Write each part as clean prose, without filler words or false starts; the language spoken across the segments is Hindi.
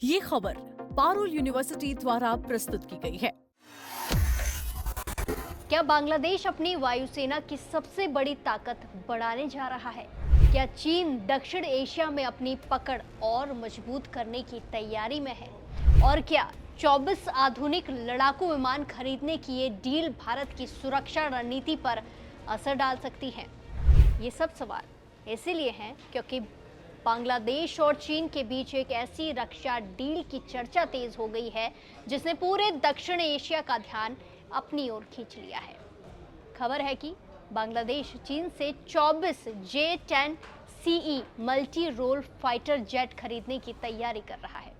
ये खबर पारुल यूनिवर्सिटी द्वारा प्रस्तुत की गई है। क्या बांग्लादेश अपनी वायुसेना की सबसे बड़ी ताकत बढ़ाने जा रहा है? क्या चीन दक्षिण एशिया में अपनी पकड़ और मजबूत करने की तैयारी में है? और क्या 24 आधुनिक लड़ाकू विमान खरीदने की ये डील भारत की सुरक्षा रणनीति पर असर डाल सकती है? ये सब सवाल इसीलिए हैं क्योंकि बांग्लादेश और चीन के बीच एक ऐसी रक्षा डील की चर्चा तेज हो गई है जिसने पूरे दक्षिण एशिया का ध्यान अपनी ओर खींच लिया है। खबर है कि बांग्लादेश चीन से 24 J-10 CE multi role fighter jet खरीदने की तैयारी कर रहा है।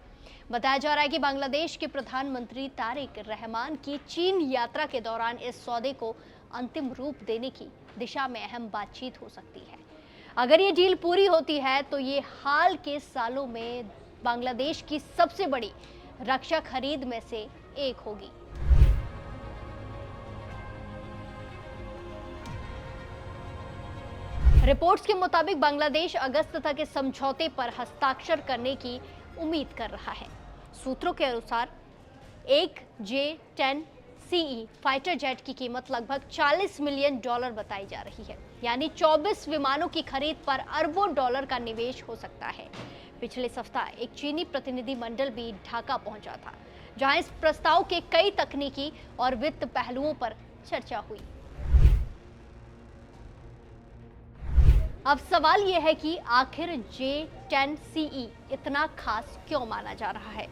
बताया जा रहा है कि बांग्लादेश के प्रधानमंत्री तारिक रहमान की चीन यात्रा के दौरान इस सौदे को अंतिम रूप देने की दिशा में अहम बातचीत हो सकती है। अगर ये डील पूरी होती है तो ये हाल के सालों में बांग्लादेश की सबसे बड़ी रक्षा खरीद में से एक होगी। रिपोर्ट्स के मुताबिक बांग्लादेश अगस्त तक इस समझौते पर हस्ताक्षर करने की उम्मीद कर रहा है। सूत्रों के अनुसार एक J-10 CE फाइटर जेट की कीमत लगभग $40 मिलियन बताई जा रही है, यानी 24 विमानों की खरीद पर अरबों डॉलर का निवेश हो सकता है। पिछले सप्ताह एक चीनी प्रतिनिधि मंडल भी ढाका पहुंचा था, जहां इस प्रस्ताव के कई तकनीकी और वित्त पहलुओं पर चर्चा हुई। अब सवाल यह है कि आखिर J-10 CE इतना खास क्यों माना जा रहा है?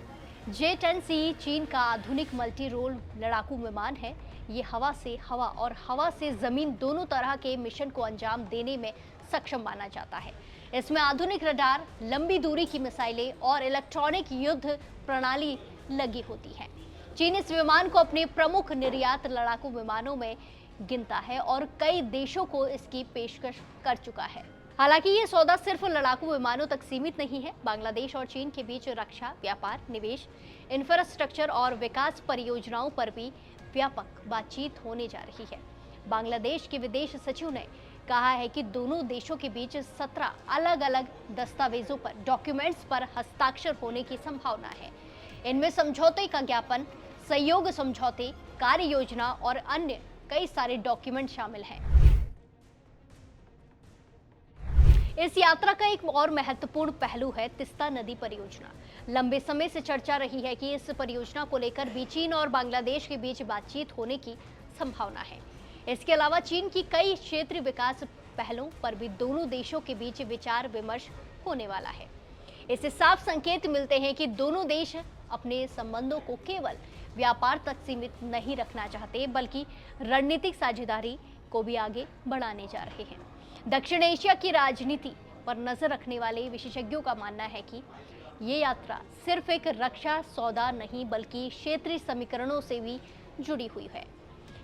J-10 CE चीन का आधुनिक मल्टी रोल लड़ाकू विमान है। ये हवा से हवा और हवा से जमीन दोनों तरह के मिशन को अंजाम देने में सक्षम माना जाता है। इसमें आधुनिक रडार, लंबी दूरी की मिसाइलें और इलेक्ट्रॉनिक युद्ध प्रणाली लगी होती है। चीन इस विमान को अपने प्रमुख निर्यात लड़ाकू विमानों में गिनता है और कई देशों को इसकी पेशकश कर चुका है। हालांकि ये सौदा सिर्फ लड़ाकू विमानों तक सीमित नहीं है। बांग्लादेश और चीन के बीच रक्षा, व्यापार, निवेश, इंफ्रास्ट्रक्चर और विकास परियोजनाओं पर भी व्यापक बातचीत होने जा रही है। बांग्लादेश के विदेश सचिव ने कहा है कि दोनों देशों के बीच 17 अलग अलग दस्तावेजों पर डॉक्यूमेंट्स पर हस्ताक्षर होने की संभावना है। इनमें समझौते का ज्ञापन, सहयोग समझौते, कार्य योजना और अन्य कई सारे डॉक्यूमेंट शामिल हैं। इस यात्रा का एक और महत्वपूर्ण पहलू है तिस्ता नदी परियोजना। लंबे समय से चर्चा रही है कि इस परियोजना को लेकर भी चीन और बांग्लादेश के बीच बातचीत होने की संभावना है। इसके अलावा चीन की कई क्षेत्रीय विकास पहलों पर भी दोनों देशों के बीच विचार विमर्श होने वाला है। इससे साफ संकेत मिलते हैं कि दोनों देश अपने संबंधों को केवल व्यापार तक सीमित नहीं रखना चाहते, बल्कि रणनीतिक साझेदारी को भी आगे बढ़ाने जा रहे हैं। दक्षिण एशिया की राजनीति पर नजर रखने वाले विशेषज्ञों का मानना है कि ये यात्रा सिर्फ एक रक्षा सौदा नहीं, बल्कि क्षेत्रीय समीकरणों से भी जुड़ी हुई है।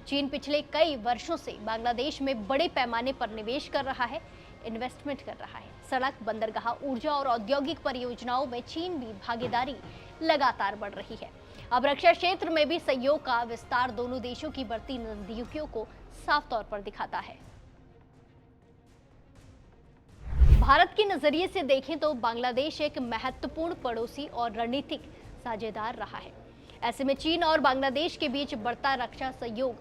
चीन पिछले कई वर्षों से बांग्लादेश में बड़े पैमाने पर निवेश कर रहा है, इन्वेस्टमेंट कर रहा है। सड़क, बंदरगाह, ऊर्जा और औद्योगिक परियोजनाओं में चीन भी भागीदारी लगातार बढ़ रही है। अब रक्षा क्षेत्र में भी सहयोग का विस्तार दोनों देशों की बढ़ती नजदीकियों को साफ तौर पर दिखाता है। भारत के नजरिए से देखें तो बांग्लादेश एक महत्वपूर्ण पड़ोसी और रणनीतिक साझेदार रहा है। ऐसे में चीन और बांग्लादेश के बीच बढ़ता रक्षा सहयोग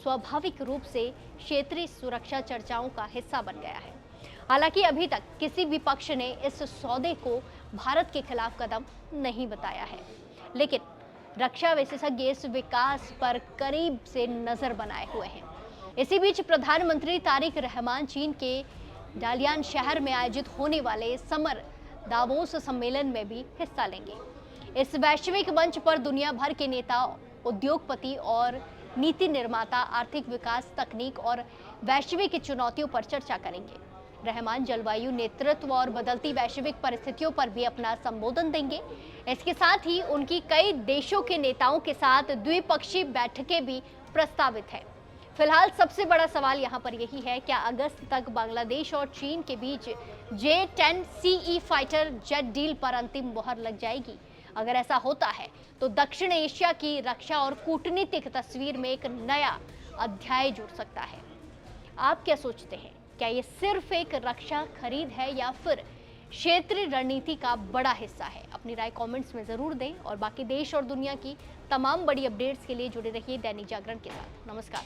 स्वाभाविक रूप से क्षेत्रीय सुरक्षा चर्चाओं का हिस्सा बन गया है। हालांकि अभी तक किसी भी पक्ष ने इस सौदे को भारत के खिलाफ कदम नहीं बताया है, लेकिन रक्षा विशेषज्ञ इस विकास पर करीब से नजर बनाए हुए हैं। इसी बीच प्रधानमंत्री तारिक रहमान चीन के डालियान शहर में आयोजित होने वाले समर दावोस सम्मेलन में भी हिस्सा लेंगे। इस वैश्विक मंच पर दुनिया भर के नेता, उद्योगपति और नीति निर्माता आर्थिक विकास, तकनीक और वैश्विक चुनौतियों पर चर्चा करेंगे। रहमान जलवायु, नेतृत्व और बदलती वैश्विक परिस्थितियों पर भी अपना संबोधन देंगे। इसके साथ ही उनकी कई देशों के नेताओं के साथ द्विपक्षीय बैठकें भी प्रस्तावित है। फिलहाल सबसे बड़ा सवाल यहाँ पर यही है, क्या अगस्त तक बांग्लादेश और चीन के बीच J-10 CE fighter jet deal पर अंतिम मुहर लग जाएगी? अगर ऐसा होता है तो दक्षिण एशिया की रक्षा और कूटनीतिक तस्वीर में एक नया अध्याय जुड़ सकता है। आप क्या सोचते हैं? क्या ये सिर्फ एक रक्षा खरीद है या फिर क्षेत्रीय रणनीति का बड़ा हिस्सा है। अपनी राय कमेंट्स में जरूर दें और बाकी देश और दुनिया की तमाम बड़ी अपडेट्स के लिए जुड़े रहिए दैनिक जागरण के साथ। नमस्कार।